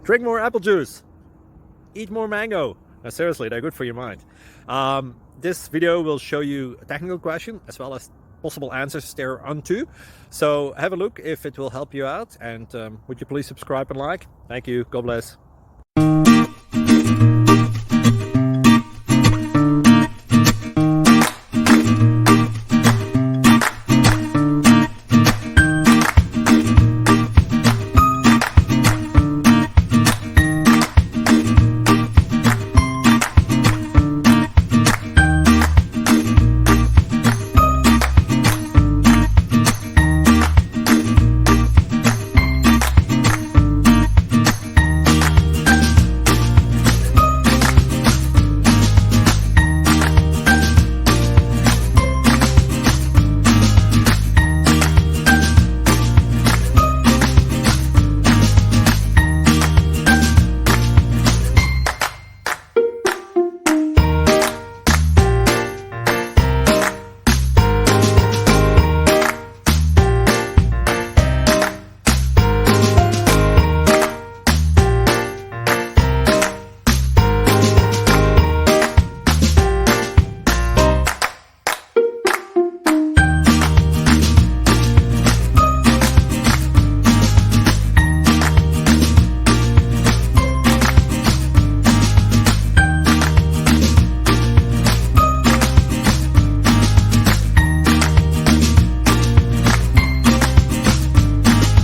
Drink more apple juice. Eat more mango. No, seriously, they're good for your mind. This video will show you a technical question as well as possible answers thereunto. So have a look if it will help you out, and would you please subscribe and like? Thank you. God bless.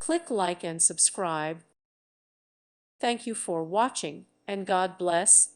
Click like and subscribe. Thank you for watching, and God bless.